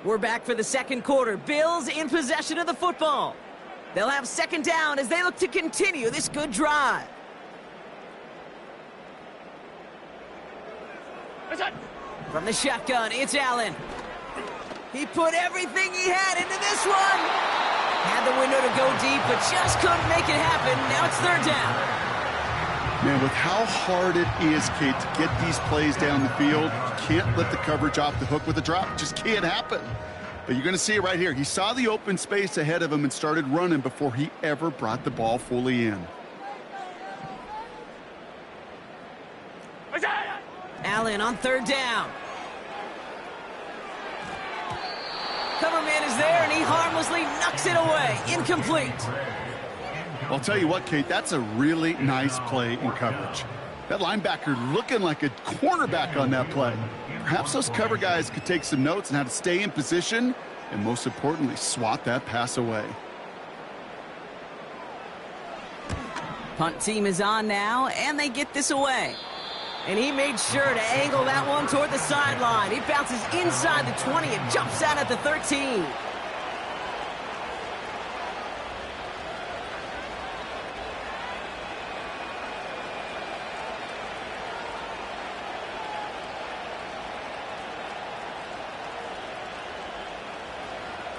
We're back for the second quarter. Bills in possession of the football. They'll have second down as they look to continue this good drive. From the shotgun, it's Allen. He put everything he had into this one. Had the window to go deep, but just couldn't make it happen. Now it's third down. Man, with how hard it is, Kate, to get these plays down the field, you can't let the coverage off the hook with a drop. It just can't happen. But you're going to see it right here. He saw the open space ahead of him and started running before he ever brought the ball fully in. Allen on third down. Cover man is there, and he harmlessly knocks it away. Incomplete. I'll tell you what, Kate, that's a really nice play in coverage. That linebacker looking like a cornerback on that play. Perhaps those cover guys could take some notes on how to stay in position and, most importantly, swat that pass away. Punt team is on now, and they get this away. And he made sure to angle that one toward the sideline. He bounces inside the 20 and jumps out at the 13.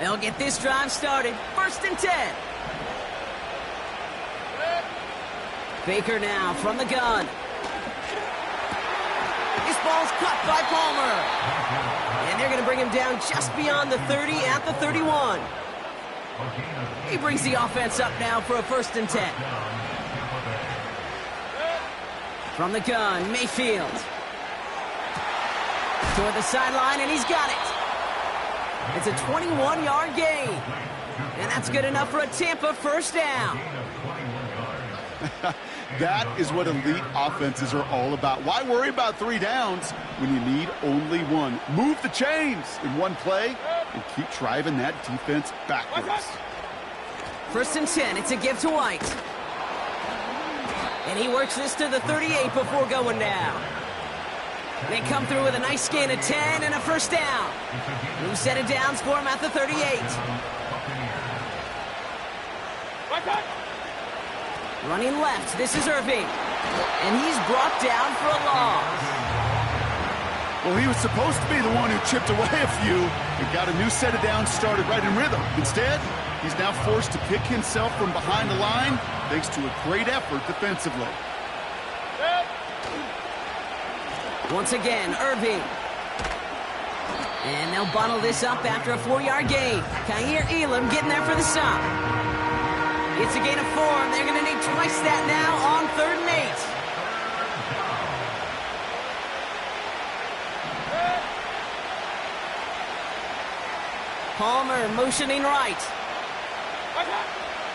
They'll get this drive started. First and 10. Baker now from the gun. This ball's cut by Palmer. And they're going to bring him down just beyond the 30 at the 31. He brings the offense up now for a first and 10. From the gun, Mayfield. Toward the sideline, and he's got it. It's a 21-yard gain. And that's good enough for a Tampa first down. That is what elite offenses are all about. Why worry about 3 downs when you need only one? Move the chains in one play and keep driving that defense backwards. First and 10, it's a give to White. And he works this to the 38 before going down. They come through with a nice gain of 10 and a first down. New set of downs for him at the 38. Running left, this is Irving. And he's brought down for a loss. Well, he was supposed to be the one who chipped away a few and got a new set of downs started right in rhythm. Instead, he's now forced to pick himself from behind the line thanks to a great effort defensively. Once again, Irving. And they'll bottle this up after a 4-yard gain. Kaiir Elam getting there for the stop. It's a gain of 4, and they're going to need twice that now on 3rd and 8. Palmer motioning right.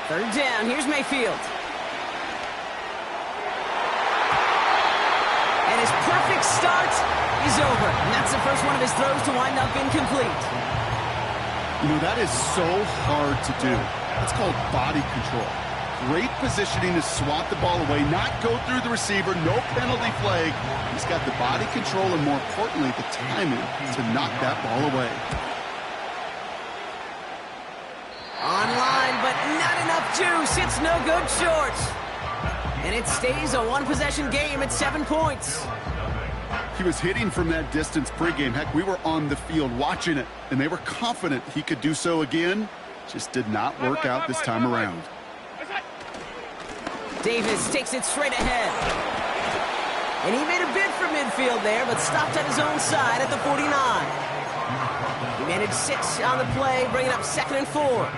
3rd down, here's Mayfield. And his perfect start is over. And that's the first one of his throws to wind up incomplete. You know, that is so hard to do. That's called body control. Great positioning to swat the ball away, not go through the receiver, no penalty flag. He's got the body control and, more importantly, the timing to knock that ball away. Online, but not enough juice. It's no good short. And it stays a one-possession game at 7 points. He was hitting from that distance pregame. Heck, we were on the field watching it, and they were confident he could do so again. Just did not work out this time around. Davis takes it straight ahead. And he made a bid for midfield there, but stopped at his own side at the 49. He managed 6 on the play, bringing up 2nd and 4.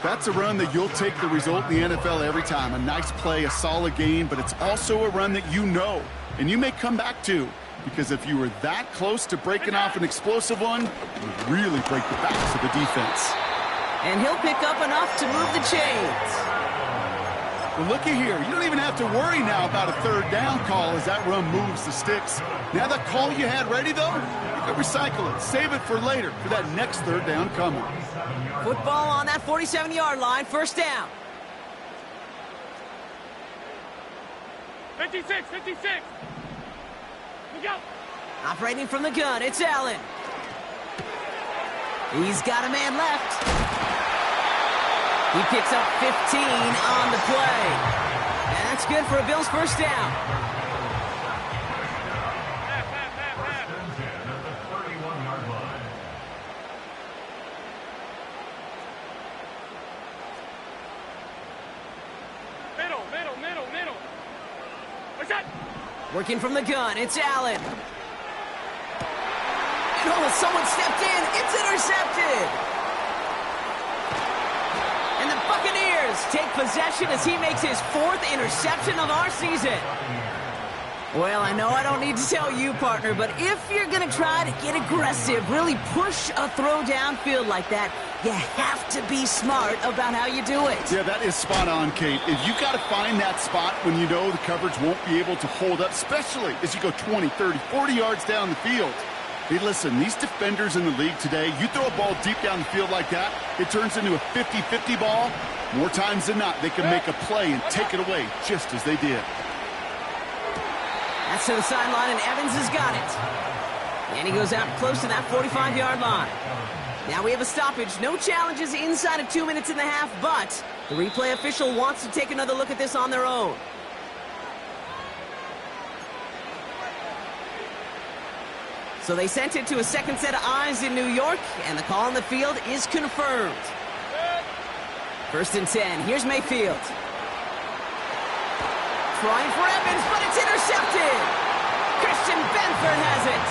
That's a run that you'll take the result in the NFL every time. A nice play, a solid game, but it's also a run that you know, and you may come back to, because if you were that close to breaking off an explosive one, you really break the backs of the defense. And he'll pick up enough to move the chains. Well, looky here. You don't even have to worry now about a 3rd down call as that run moves the sticks. Now that call you had ready, though, you can recycle it. Save it for later for that next 3rd down coming. Football on that 47-yard line. First down. 56. We go. Operating from the gun, it's Allen. He's got a man left. He picks up 15 on the play. And that's good for a Bills first down. Middle. What's that? Working from the gun, it's Allen. Oh, someone stepped in. It's intercepted. And the Buccaneers take possession as he makes his 4th interception of our season. Well, I know I don't need to tell you, partner, but if you're going to try to get aggressive, really push a throw downfield like that, you have to be smart about how you do it. Yeah, that is spot on, Kate. You got to find that spot when you know the coverage won't be able to hold up, especially as you go 20, 30, 40 yards down the field. Hey, listen, these defenders in the league today, you throw a ball deep down the field like that, it turns into a 50-50 ball. More times than not, they can make a play and take it away just as they did. That's to the sideline, and Evans has got it. And he goes out close to that 45-yard line. Now we have a stoppage. No challenges inside of 2 minutes and a half, but the replay official wants to take another look at this on their own. So they sent it to a second set of eyes in New York, and the call on the field is confirmed. 1st and 10. Here's Mayfield. Trying for Evans, but it's intercepted. Christian Benford has it.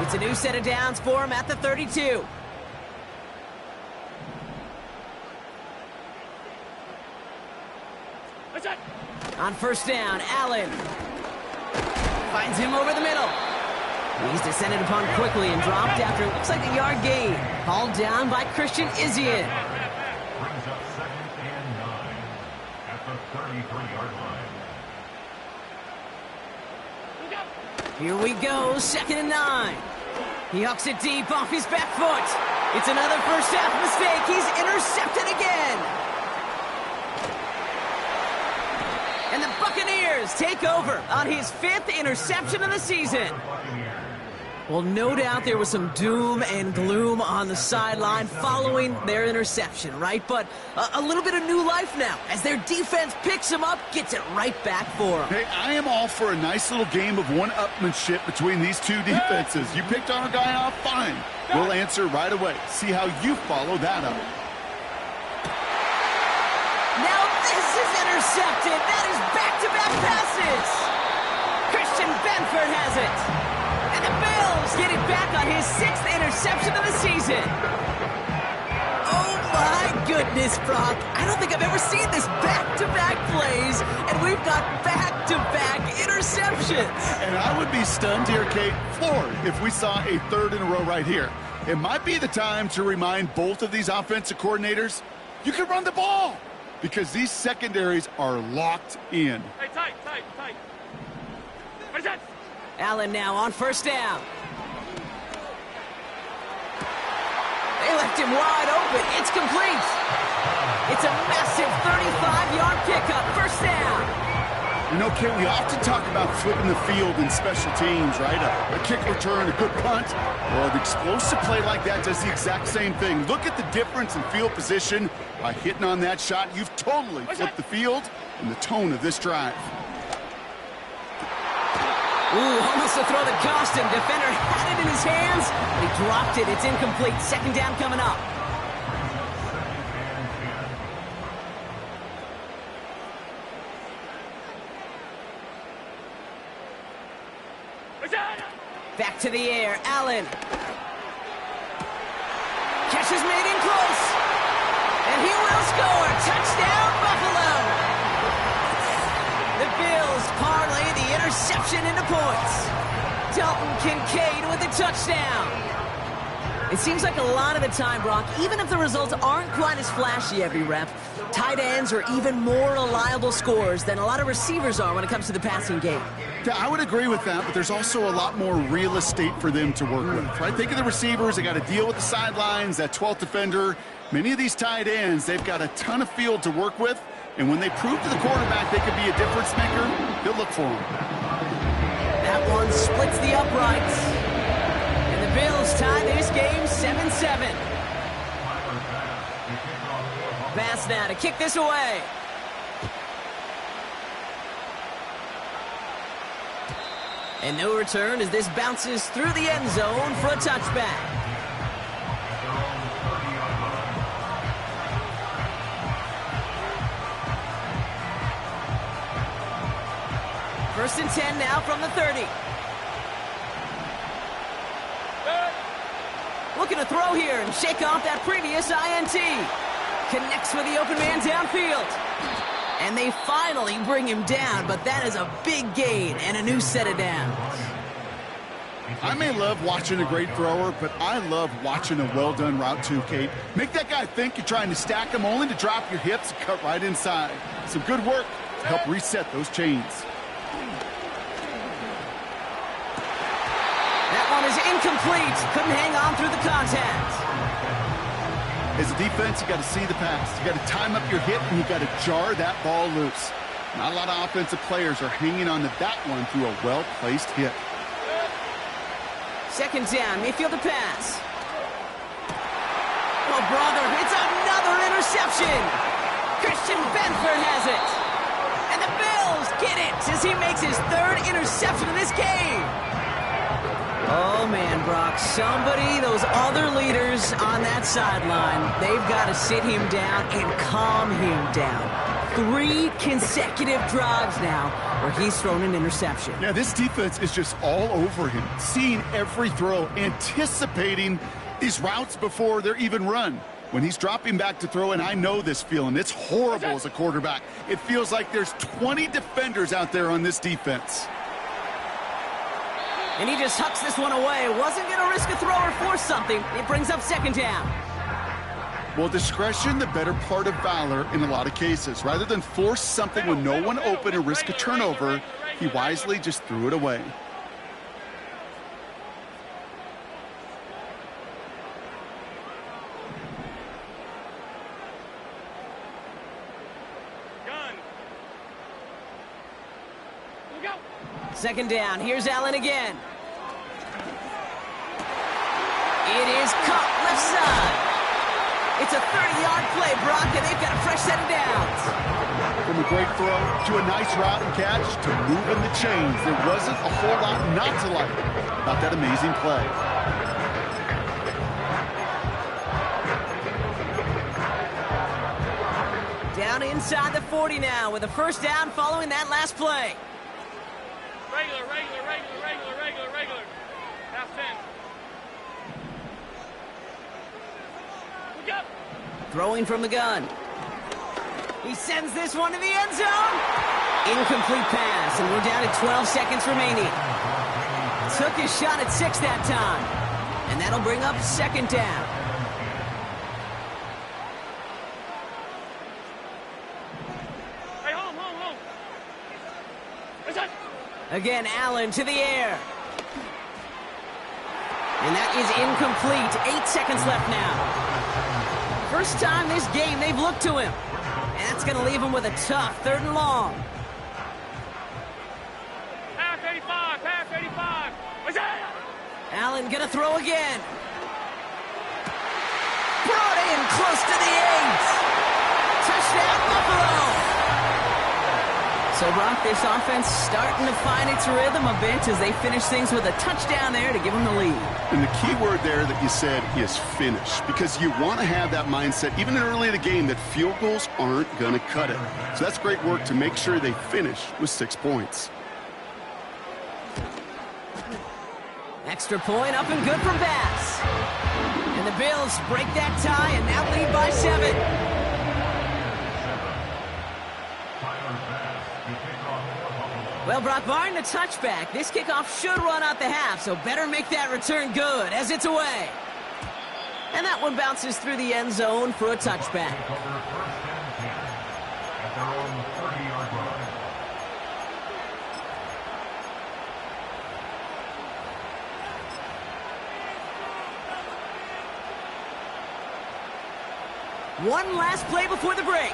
It's a new set of downs for him at the 32. On 1st down, Allen finds him over the middle. He's descended upon quickly and dropped after it looks like a yard gain. Hauled down by Christian Izien. Brings up 2nd and 9 at the 33-yard line. Here we go, 2nd and 9. He hucks it deep off his back foot. It's another first half mistake. He's intercepted again. And the Buccaneers take over on his 5th interception of the season. Well, no doubt there was some doom and gloom on the sideline following their interception, right? But a little bit of new life now as their defense picks him up, gets it right back for them. Hey, I am all for a nice little game of one-upmanship between these two defenses. You picked on a guy off, fine. We'll answer right away. See how you follow that up. Now this is intercepted. That is back-to-back passes. Christian Benford has it. And the Bills get it back on his 6th interception of the season. Oh, my goodness, Brock. I don't think I've ever seen this back-to-back plays, and we've got back-to-back interceptions. And I would be stunned here, Kate, floored, if we saw a 3rd in a row right here. It might be the time to remind both of these offensive coordinators, you can run the ball, because these secondaries are locked in. Hey, tight. What is that? Allen now on 1st down. They left him wide open. It's complete. It's a massive 35-yard pickup. 1st down. You know, Kate, we often talk about flipping the field in special teams, right? A kick return, a good punt. Well, an explosive play like that does the exact same thing. Look at the difference in field position. By hitting on that shot, you've totally flipped the field and the tone of this drive. Ooh, almost a throw that cost him. Defender had it in his hands, but he dropped it. It's incomplete. 2nd down coming up. Back to the air. Allen. Catch is made in close. And he will score. Touchdown, Buffalo. The Bills parlay the interception into points. Dalton Kincaid with a touchdown. It seems like a lot of the time, Brock, even if the results aren't quite as flashy every rep, tight ends are even more reliable scorers than a lot of receivers are when it comes to the passing game. Yeah, I would agree with that, but there's also a lot more real estate for them to work with, right? Think of the receivers. They got to deal with the sidelines, that 12th defender. Many of these tight ends, they've got a ton of field to work with, and when they prove to the quarterback they could be a difference maker, he'll look for them. That one splits the uprights. And the Bills tie this game 7-7. Pass now to kick this away. And no return as this bounces through the end zone for a touchback. First and 10 now from the 30. Looking to throw here and shake off that previous INT. Connects with the open man downfield. And they finally bring him down, but that is a big gain and a new set of downs. I may love watching a great thrower, but I love watching a well-done route too, Kate. Make that guy think you're trying to stack him only to drop your hips and cut right inside. Some good work to help reset those chains. That one is incomplete. Couldn't hang on through the contact. As a defense, you got to see the pass. You got to time up your hip, and you got to jar that ball loose. Not a lot of offensive players are hanging on to that one through a well-placed hit. Second down, Mayfield to pass. Oh, brother, it's another interception. Christian Benford has it. And the Bills get it as he makes his third interception of this game. Oh, man, Brock, somebody, those other leaders on that sideline, they've got to sit him down and calm him down. 3 consecutive drives now where he's thrown an interception. Yeah, this defense is just all over him, seeing every throw, anticipating these routes before they're even run. When he's dropping back to throw, and I know this feeling, it's horrible as a quarterback. It feels like there's 20 defenders out there on this defense. And he just hucks this one away. Wasn't going to risk a throw or force something. It brings up second down. Well, discretion, the better part of valor in a lot of cases. Rather than force something with no one open and risk a turnover, he wisely just threw it away. Second down. Here's Allen again. It is caught left side. It's a 30-yard play, Brock, and they've got a fresh set of downs. From a great throw to a nice route and catch to moving the chains, there wasn't a whole lot not to like about that amazing play. Down inside the 40 now with a first down following that last play. Regular. Half 10. Look up. Throwing from the gun. He sends this one to the end zone. Incomplete pass, and we're down to 12 seconds remaining. Took his shot at 6 that time. And that'll bring up second down. Hey, home. What's that? Again, Allen to the air. And that is incomplete. 8 seconds left now. First time this game they've looked to him. And that's going to leave him with a tough 3rd and long. Pass 85. What's that? Allen going to throw again. Brought in close to the 8. Touchdown, Buffalo. So, Brock, this offense starting to find its rhythm a bit as they finish things with a touchdown there to give them the lead. And the key word there that you said is finish, because you want to have that mindset, even early in the game, that field goals aren't going to cut it. So that's great work to make sure they finish with 6 points. Extra point up and good from Bass. And the Bills break that tie and now lead by 7. Well, Brock, barring the touchback, this kickoff should run out the half, so better make that return good as it's away. And that one bounces through the end zone for a touchback. One last play before the break.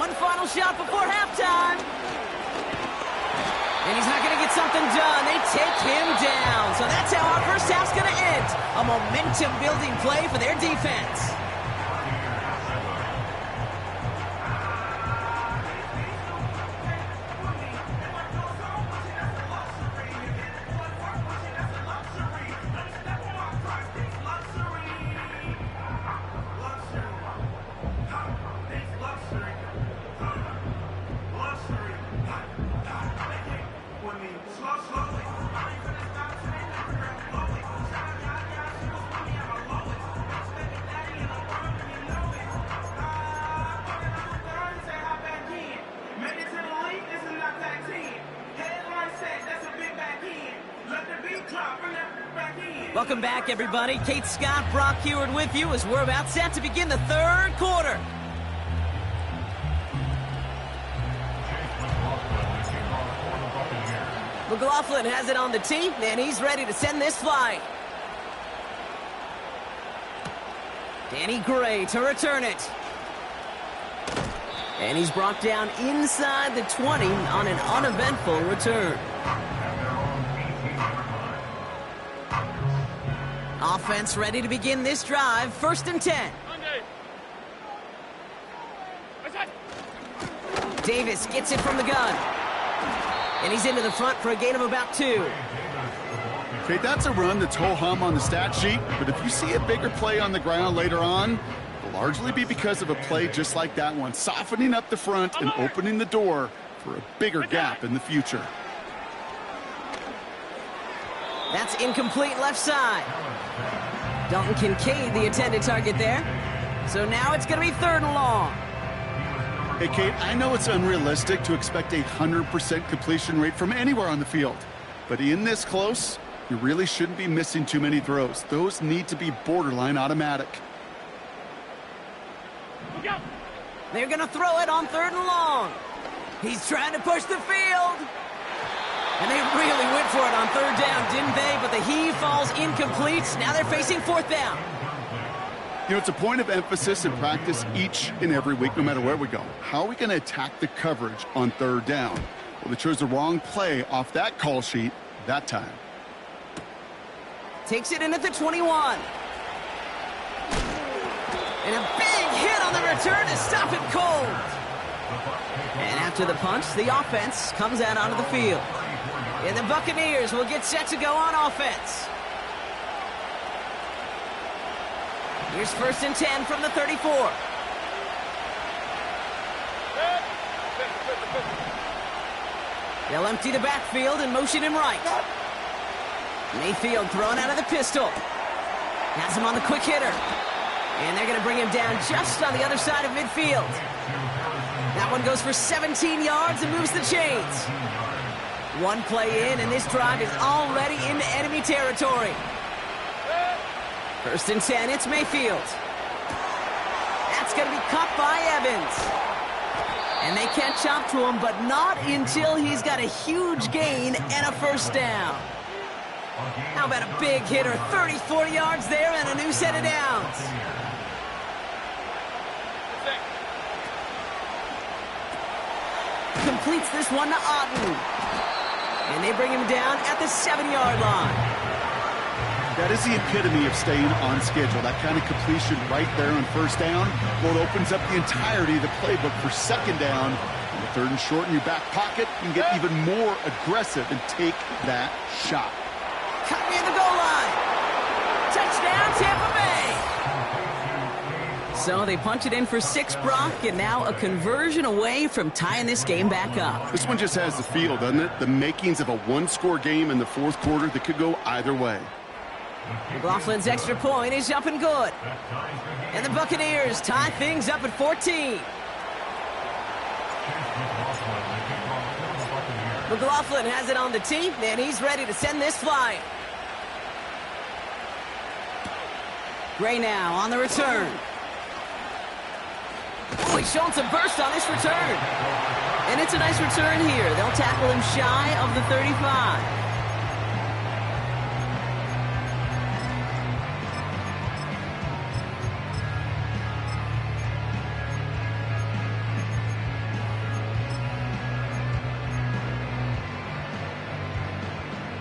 One final shot before halftime. And he's not going to get something done. They take him down. So that's how our first half's going to end. A momentum-building play for their defense. Welcome back, everybody. Kate Scott, Brock Heward with you as we're about set to begin the third quarter. McLaughlin has it on the tee, and he's ready to send this flying. Danny Gray to return it. And he's brought down inside the 20 on an uneventful return. Offense ready to begin this drive. 1st and 10. Davis gets it from the gun. And he's into the front for a gain of about 2. Okay, that's a run that's ho-hum on the stat sheet, but if you see a bigger play on the ground later on, it'll largely be because of a play just like that one, softening up the front and opening the door for a bigger gap in the future. That's incomplete left side. Dalton Kincaid, the intended target there. So now it's going to be 3rd and long. Hey, Kate, I know it's unrealistic to expect a 100% completion rate from anywhere on the field. But in this close, you really shouldn't be missing too many throws. Those need to be borderline automatic. They're going to throw it on 3rd and long. He's trying to push the field. And they really went for it on 3rd down, didn't they? But the heave falls incomplete. Now they're facing 4th down. You know, it's a point of emphasis in practice each and every week, no matter where we go. How are we going to attack the coverage on 3rd down? Well, they chose the wrong play off that call sheet that time. Takes it in at the 21. And a big hit on the return to stop it cold. And after the punch, the offense comes out onto the field. And the Buccaneers will get set to go on offense. Here's 1st and 10 from the 34. They'll empty the backfield and motion him right. Mayfield throwing out of the pistol. Has him on the quick hitter. And they're going to bring him down just on the other side of midfield. That one goes for 17 yards and moves the chains. One play in, and this drive is already into enemy territory. 1st and 10, it's Mayfield. That's going to be caught by Evans. And they catch up to him, but not until he's got a huge gain and a 1st down. How about a big hitter, 34 yards there and a new set of downs. Completes this one to Otten. And they bring him down at the 7-yard line. That is the epitome of staying on schedule. That kind of completion right there on 1st down. Well, it opens up the entirety of the playbook for 2nd down. On the 3rd and short in your back pocket, you can get even more aggressive and take that shot. Cut near the goal line. Touchdown, Tampa Bay. So they punch it in for 6, Brock, and now a conversion away from tying this game back up. This one just has the feel, doesn't it? The makings of a one-score game in the 4th quarter that could go either way. McLaughlin's extra point is up and good. And the Buccaneers tie things up at 14. McLaughlin has it on the tee, and he's ready to send this flying. Gray now on the return. Oh, he's showing some burst on this return. And it's a nice return here. They'll tackle him shy of the 35.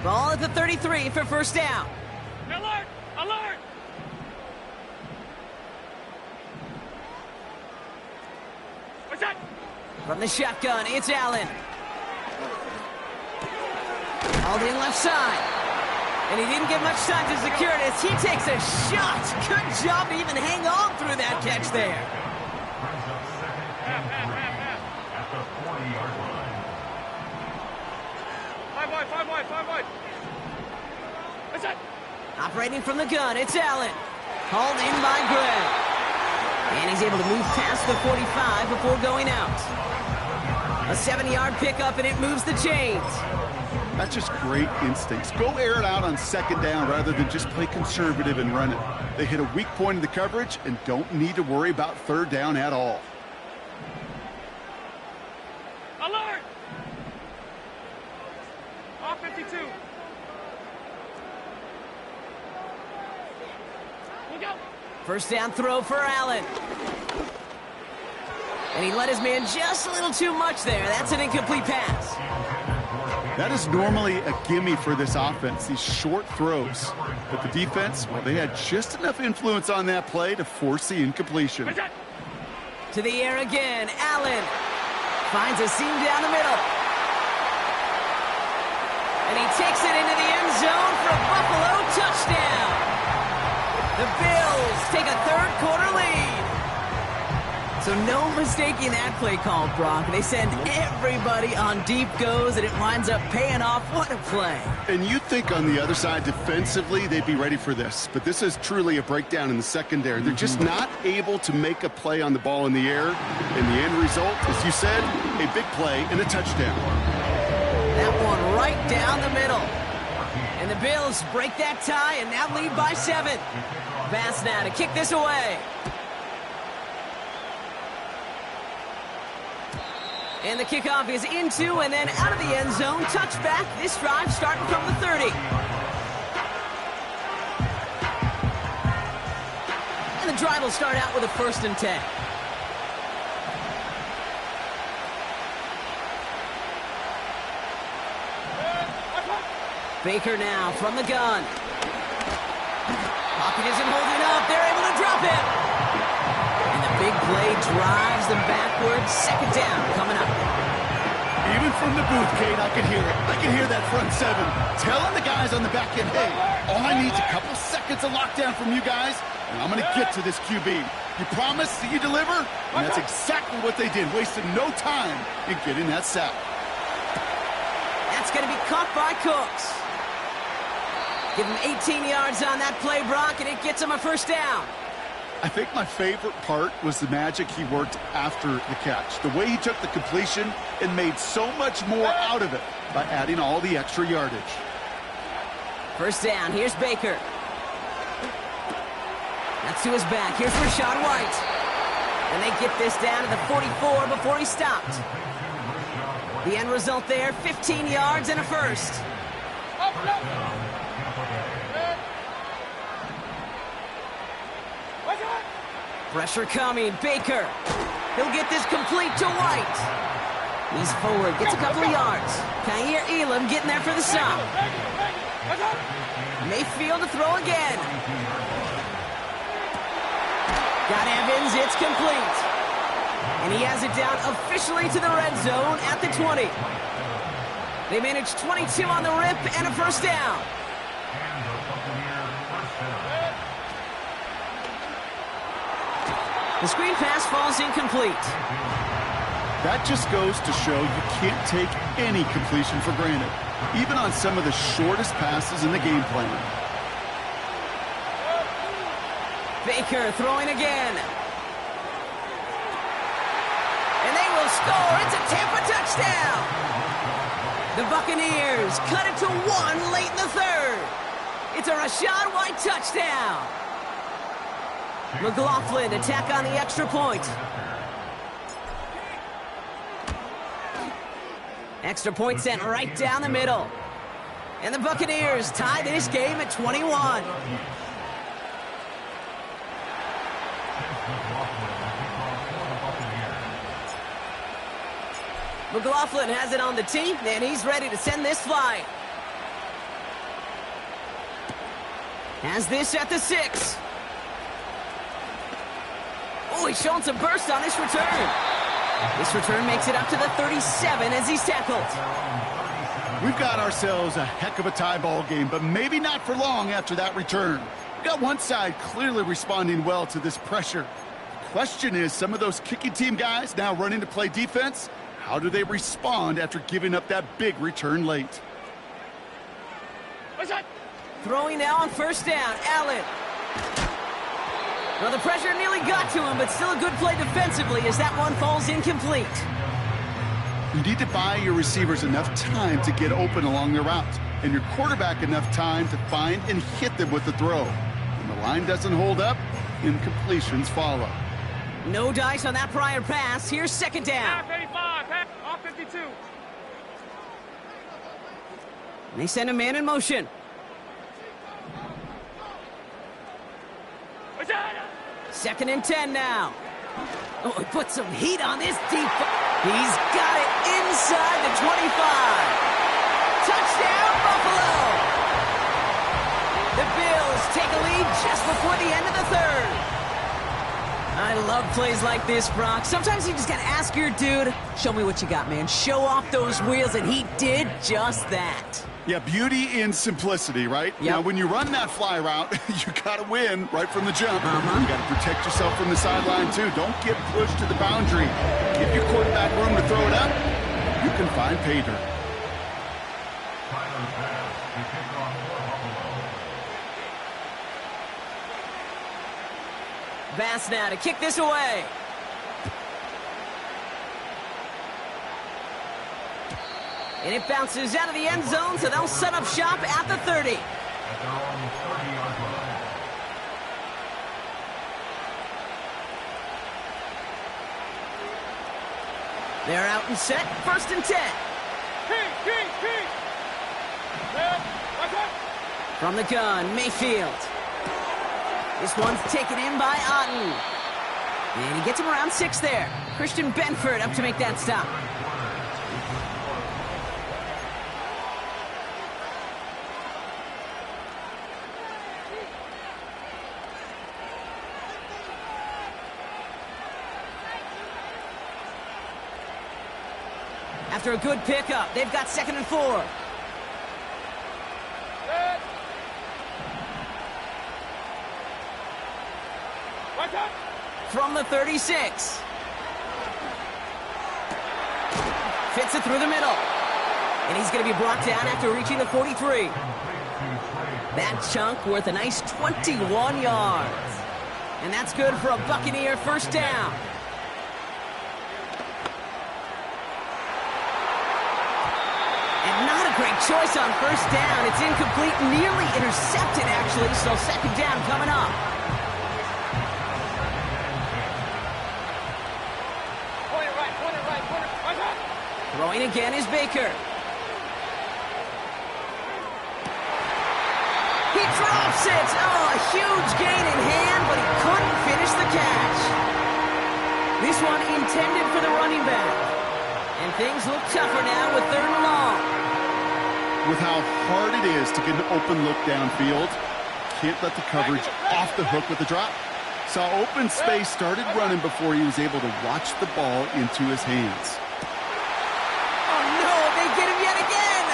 Ball at the 33 for first down. Alert! Alert! What's that? From the shotgun, it's Allen. Hauled in left side. And he didn't get much time to secure it as he takes a shot. Good job to even hang on through that catch there. Brings up second and 3 at the 40-yard line. 5 wide. What's that? Operating from the gun, it's Allen. Hauled in by Gregg. And he's able to move past the 45 before going out. A 7-yard pickup, and it moves the chains. That's just great instincts. Go air it out on second down rather than just play conservative and run it. They hit a weak point in the coverage and don't need to worry about third down at all. Alert! Off 52. Look out! First down throw for Allen. And he let his man just a little too much there. That's an incomplete pass. That is normally a gimme for this offense, these short throws. But the defense, well, they had just enough influence on that play to force the incompletion. What's that? To the air again, Allen finds a seam down the middle. And he takes it into the end zone for a Buffalo touchdown. The Bills take a third-quarter lead. So no mistaking that play call, Brock. They send everybody on deep goes, and it winds up paying off. What a play. And you'd think on the other side defensively they'd be ready for this. But this is truly a breakdown in the secondary. They're just not able to make a play on the ball in the air. And the end result, as you said, a big play and a touchdown. That one right down the middle. And the Bills break that tie and now lead by 7. Pass now to kick this away. And the kickoff is into and then out of the end zone. Touchback. This drive starting from the 30. And the drive will start out with a 1st and 10. Baker now from the gun. Pocket isn't holding up. They're able to drop him. And the big play drives them backwards. 2nd down coming up. Even from the booth, Kate, I can hear it. I can hear that front 7 telling the guys on the back end, hey, all I need is a couple seconds of lockdown from you guys, and I'm going to get to this QB. You promise that you deliver? And that's exactly what they did, wasting no time in getting that sack. That's going to be caught by Cooks. Give him 18 yards on that play, Brock, and it gets him a 1st down. I think my favorite part was the magic he worked after the catch. The way he took the completion and made so much more out of it by adding all the extra yardage. 1st down. Here's Baker. That's to his back. Here's Rachaad White. And they get this down to the 44 before he stopped. The end result there, 15 yards and a 1st. Pressure coming. Baker. He'll get this complete to White. He's forward. Gets a couple of yards. Kaiir Elam getting there for the stop. Mayfield to throw again. Got Evans. It's complete. And he has it down officially to the red zone at the 20. They managed 22 on the rip and a 1st down. The screen pass falls incomplete. That just goes to show you can't take any completion for granted, even on some of the shortest passes in the game plan. Baker throwing again. And they will score. It's a Tampa touchdown. The Buccaneers cut it to 1 late in the 3rd. It's a Rachaad White touchdown. McLaughlin to tack on the extra point. Extra point sent right down the middle. And the Buccaneers tie this game at 21. McLaughlin has it on the tee, and he's ready to send this flying. Has this at the 6. Oh, he's showing some burst on this return. This return makes it up to the 37 as he's tackled. We've got ourselves a heck of a tie ball game, but maybe not for long after that return. We've got one side clearly responding well to this pressure. The question is, some of those kicking team guys now running to play defense, how do they respond after giving up that big return late? What's that? Throwing now on first down, Allen. Well, the pressure nearly got to him, but still a good play defensively as that one falls incomplete. You need to buy your receivers enough time to get open along their routes, and your quarterback enough time to find and hit them with the throw. When the line doesn't hold up, incompletions follow. No dice on that prior pass. Here's second down. Half 85, half, off 52. And they send a man in motion. What's that? Second and 10 now. Oh, he put some heat on this deep. He's got it inside the 25. Touchdown, Buffalo. The Bills take a lead just before the end of the third. I love plays like this, Brock. Sometimes you just got to ask your dude, show me what you got, man. Show off those wheels, and he did just that. Yeah, beauty in simplicity, right? Yep. Now, when you run that fly route, you got to win right from the jump. You got to protect yourself from the sideline, too. Don't get pushed to the boundary. Give your quarterback room to throw it up. You can find pay dirt. Tyler's pass to kick off for Buffalo. Bass now to kick this away. And it bounces out of the end zone, so they'll set up shop at the 30. At their own 30-yard line. They're out and set, first and 10. Key. Watch out. From the gun, Mayfield. This one's taken in by Otten. And he gets him around 6 there. Christian Benford up to make that stop. After a good pickup, they've got second and 4. Set. Watch out. From the 36. Fits it through the middle. And he's going to be brought down after reaching the 43. That chunk worth a nice 21 yards. And that's good for a Buccaneer first down. And not a great choice on first down. It's incomplete, nearly intercepted, actually, so second down coming up. Point it right. Watch out. Throwing again is Baker. He drops it. Oh, a huge gain in hand, but he couldn't finish the catch. This one intended for the running back. And things look tougher now with third and long. With how hard it is to get an open look downfield, can't let the coverage off the hook with the drop. Saw open space, started running before he was able to watch the ball into his hands. Oh no, they get him yet again!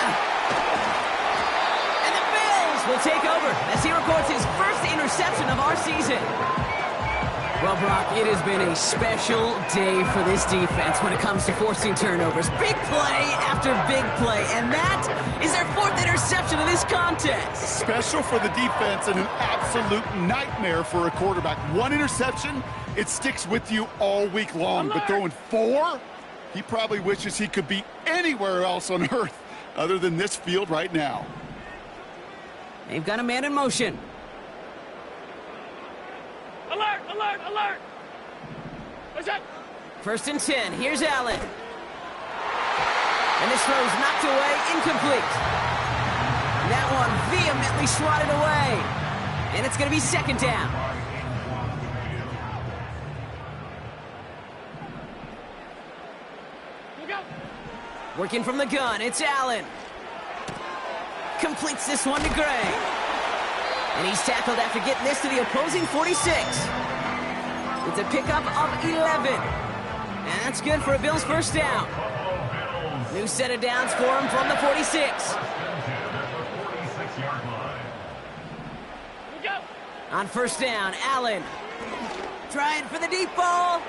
And the Bills will take over as he records his first interception of our season. Well, Brock, it has been a special day for this defense when it comes to forcing turnovers. Big play after big play, and that is their 4th interception of this contest. Special for the defense and an absolute nightmare for a quarterback. 1 interception, it sticks with you all week long. But throwing 4, he probably wishes he could be anywhere else on earth other than this field right now. They've got a man in motion. Alert. What's that? First and 10. Here's Allen. And this throw's knocked away, incomplete. That one vehemently swatted away. And it's going to be second down. Look out. Working from the gun, it's Allen. Completes this one to Gray. And he's tackled after getting this to the opposing 46. It's a pickup of 11. And that's good for a Bills first down. New set of downs for him from the 46. On first down, Allen. Trying for the deep ball.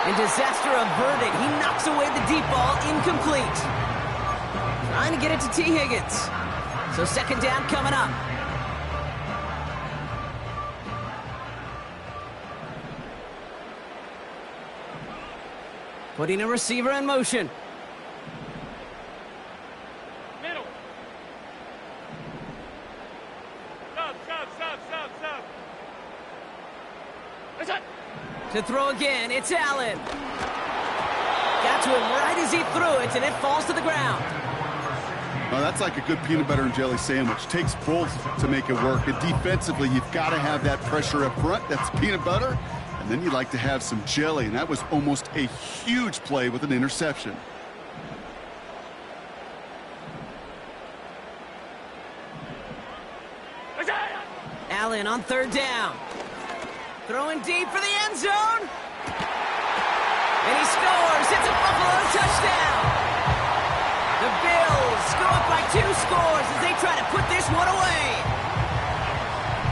And disaster averted. He knocks away the deep ball, incomplete. Trying to get it to T. Higgins. So second down coming up. Putting a receiver in motion. Middle. Stop. What's that? To throw again, it's Allen. Got to him right as he threw it, and it falls to the ground. Well, that's like a good peanut butter and jelly sandwich. Takes both to make it work. And defensively, you've got to have that pressure up front. That's peanut butter. And then you like to have some jelly. And that was almost a huge play with an interception. Allen on third down. Throwing deep for the end zone. And he scores. It's a Buffalo touchdown. The Bills go up by 2 scores as they try to put this one away.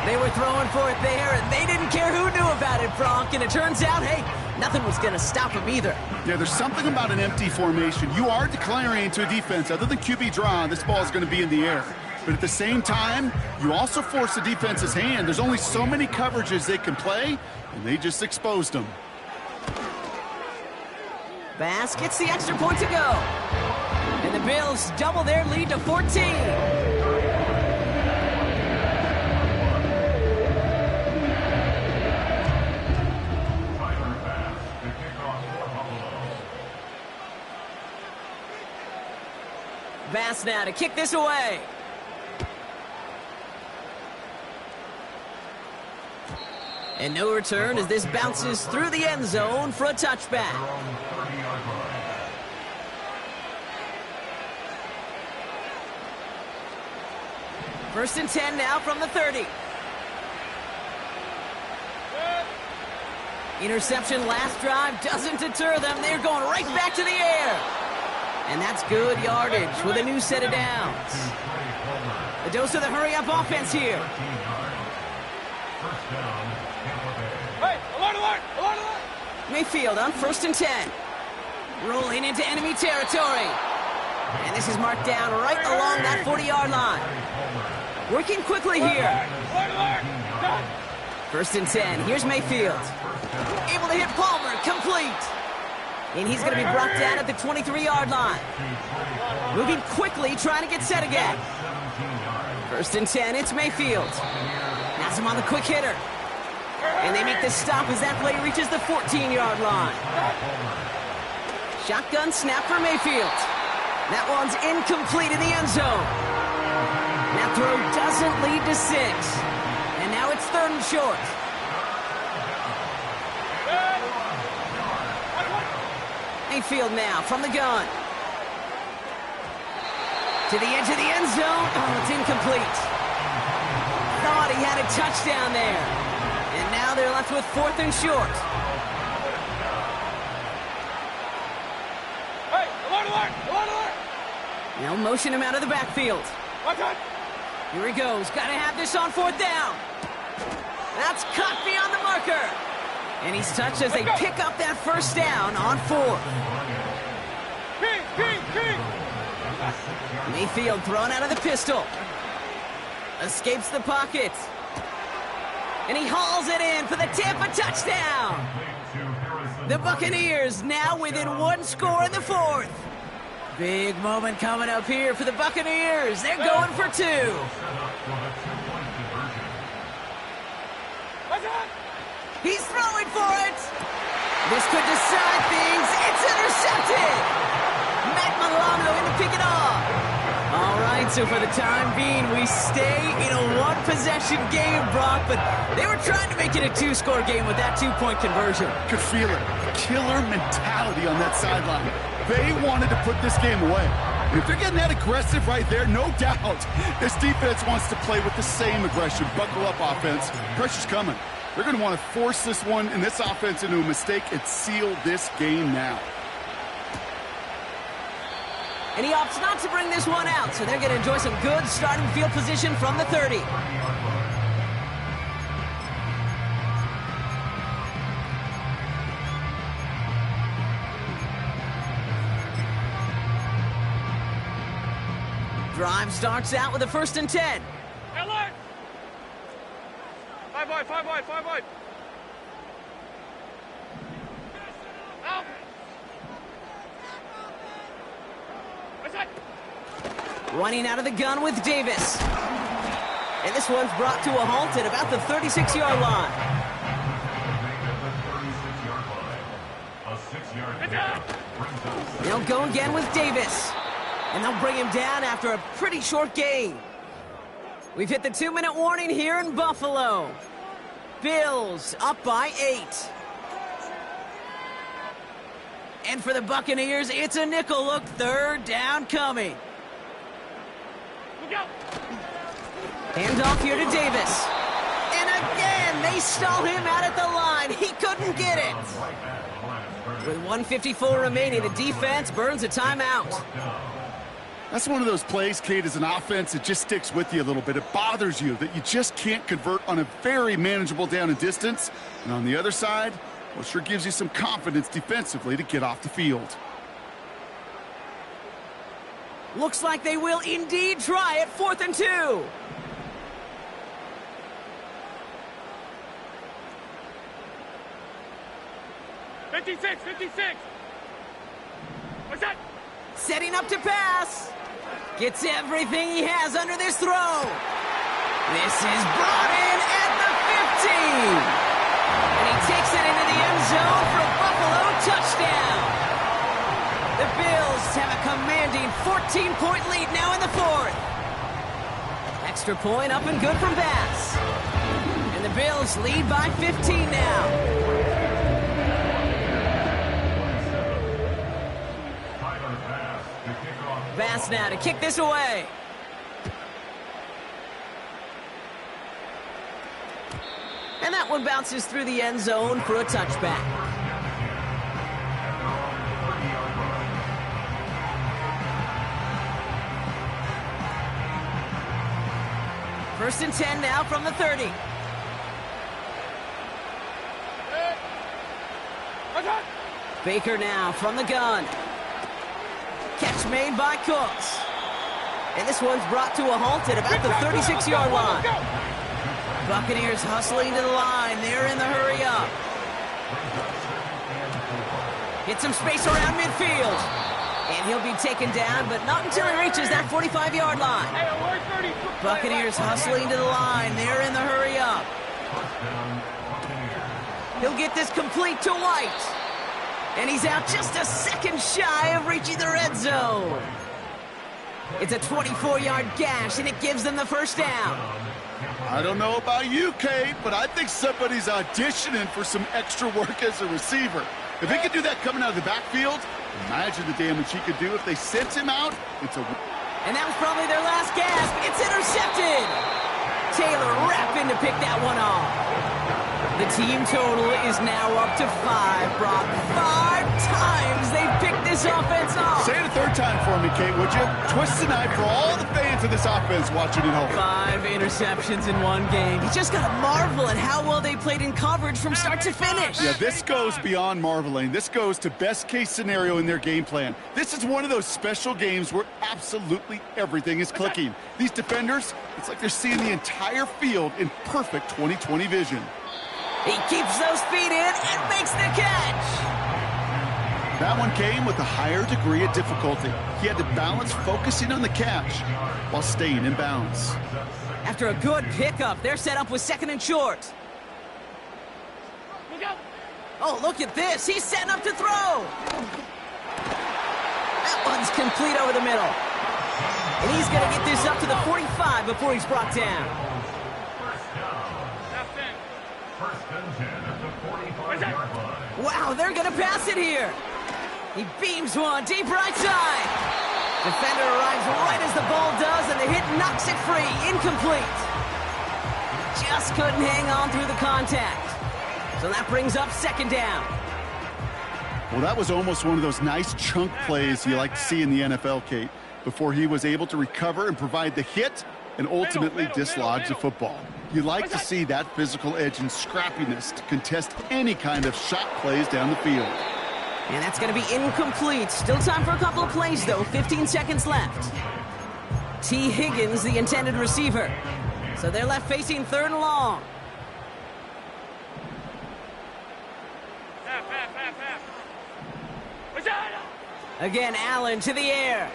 They were throwing for it there, and they didn't care who knew about it, Bronk. And it turns out, hey, nothing was going to stop them either. Yeah, there's something about an empty formation. You are declaring to a defense, other than QB draw, this ball is going to be in the air. But at the same time, you also force the defense's hand. There's only so many coverages they can play, and they just exposed them. Bass gets the extra point to go. And the Bills double their lead to 14. Bass now to kick this away. And no return as this bounces through the end zone for a touchback. First and 10 now from the 30. Interception last drive doesn't deter them. They're going right back to the air. And that's good yardage with a new set of downs. A dose of the hurry-up offense here. Hey, alert! Mayfield on first and 10. Rolling into enemy territory. And this is marked down right along that 40-yard line. Working quickly here. Alert! First and 10. Here's Mayfield. Able to hit Palmer. Complete. And he's going to be brought down at the 23-yard line. Moving quickly, trying to get set again. First and 10. It's Mayfield. Has him on the quick hitter. And they make the stop as that play reaches the 14-yard line. Shotgun snap for Mayfield. That one's incomplete in the end zone. That throw doesn't lead to 6. And now it's third and short. Mayfield now from the gun. To the edge of the end zone. Oh, it's incomplete. Thought he had a touchdown there. And now they're left with fourth and short. Hey, alert! They'll motion him out of the backfield. Watch out! Here he goes. Got to have this on fourth down. That's caught beyond the marker. And he's touched as they pick up that first down on 4th. King! Mayfield thrown out of the pistol. Escapes the pocket. And he hauls it in for the Tampa touchdown. The Buccaneers now within 1 score in the 4th. Big moment coming up here for the Buccaneers. They're going for 2. Watch out! He's throwing for it. This could decide things. It's intercepted. Matt Milano in to pick it off. All right, so for the time being, we stay in a 1-possession game, Brock, but they were trying to make it a 2-score game with that 2-point conversion. Could feel it. Killer mentality on that sideline. They wanted to put this game away. If they're getting that aggressive right there, no doubt, this defense wants to play with the same aggression. Buckle up, offense. Pressure's coming. They're going to want to force this one and this offense into a mistake and seal this game now. And he opts not to bring this one out, so they're going to enjoy some good starting field position from the 30. Drive starts out with a 1st and 10. Alert! 5 wide, 5 wide, 5 wide. Out! Running out of the gun with Davis. And this one's brought to a halt at about the 36-yard line. They'll go again with Davis. And they'll bring him down after a pretty short gain. We've hit the 2-minute warning here in Buffalo. Bills up by 8. And for the Buccaneers, it's a nickel look. 3rd down coming. Look out! Handoff here to Davis. And again, they stall him out at the line. He couldn't get it. With 1:54 remaining, the defense burns a timeout. That's one of those plays, Kate, as an offense, it just sticks with you a little bit. It bothers you that you just can't convert on a very manageable down and distance. And on the other side, well, sure gives you some confidence defensively to get off the field. Looks like they will indeed try it. 4th and 2. '56, 56. What's that? Setting up to pass. Gets everything he has under this throw. This is brought in at the 15. And he takes it into the end zone for a Buffalo touchdown. The Bills have a commanding 14-point lead now in the 4th. Extra point up and good from Bass. And the Bills lead by 15 now. Bass now to kick this away. And that one bounces through the end zone for a touchback. First and 10 now from the 30. Baker now from the gun. Catch made by Cooks. And this one's brought to a halt at about the 36-yard line. Buccaneers hustling to the line. They're in the hurry up. Get some space around midfield. And he'll be taken down, but not until he reaches that 45-yard line. Buccaneers hustling to the line. They're in the hurry up. He'll get this complete to White. And he's out just a second shy of reaching the red zone. It's a 24-yard gash, and it gives them the 1st down. I don't know about you, Kate, but I think somebody's auditioning for some extra work as a receiver. If he could do that coming out of the backfield, imagine the damage he could do if they sent him out. And that was probably their last gasp. It's intercepted. Taylor rapping to pick that one off. The team total is now up to 5, Brock. 5 times they've picked this offense off. Say it a 3rd time for me, Kate, would you? Twist the knife for all the fans of this offense watching at home. 5 interceptions in one game. You just got to marvel at how well they played in coverage from start to finish. Yeah, this goes beyond marveling. This goes to best-case scenario in their game plan. This is one of those special games where absolutely everything is clicking. These defenders, it's like they're seeing the entire field in perfect 20/20 vision. He keeps those feet in and makes the catch. That one came with a higher degree of difficulty. He had to balance focusing on the catch while staying in bounds. After a good pickup, they're set up with 2nd and short. Look out! Oh, look at this. He's setting up to throw. That one's complete over the middle. And he's going to get this up to the 45 before he's brought down. Wow, they're going to pass it here. He beams one deep right side. Defender arrives right as the ball does, and the hit knocks it free. Incomplete. Just couldn't hang on through the contact. So that brings up second down. Well, that was almost one of those nice chunk plays you like to see in the NFL, Kate, before he was able to recover and provide the hit and ultimately dislodge the football. You like to see that physical edge and scrappiness to contest any kind of shot plays down the field. And that's going to be incomplete. Still time for a couple of plays, though. 15 seconds left. T. Higgins, the intended receiver. So they're left facing third and long. Again, Allen to the air.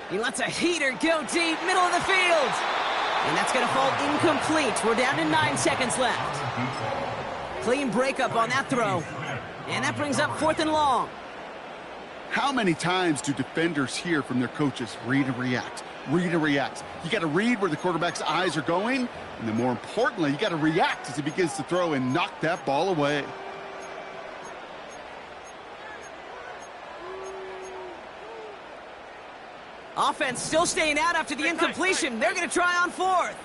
He lets a heater go deep, middle of the field. And that's going to fall incomplete. We're down to 9 seconds left. Clean breakup on that throw. And that brings up fourth and long. How many times do defenders hear from their coaches, read and react, read and react? You got to read where the quarterback's eyes are going, and then more importantly, you got to react as he begins to throw and knock that ball away. Offense still staying out after the incompletion. They're going to try on fourth.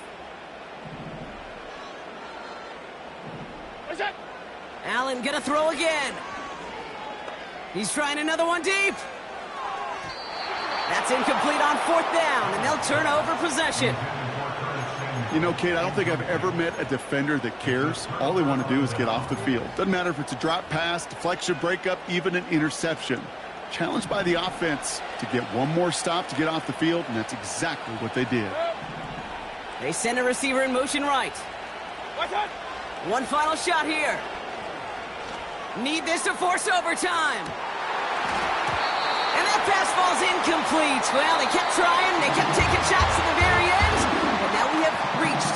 Allen going to throw again. He's trying another one deep. That's incomplete on fourth down, and they'll turn over possession. You know, Kate, I don't think I've ever met a defender that cares. All they want to do is get off the field. Doesn't matter if it's a drop pass, deflection, breakup, even an interception. Challenged by the offense to get one more stop to get off the field, and that's exactly what they did. They send a receiver in motion right. One final shot here. Need this to force overtime. And that pass falls incomplete. Well, they kept trying. They kept taking shots at the very end. And now we have reached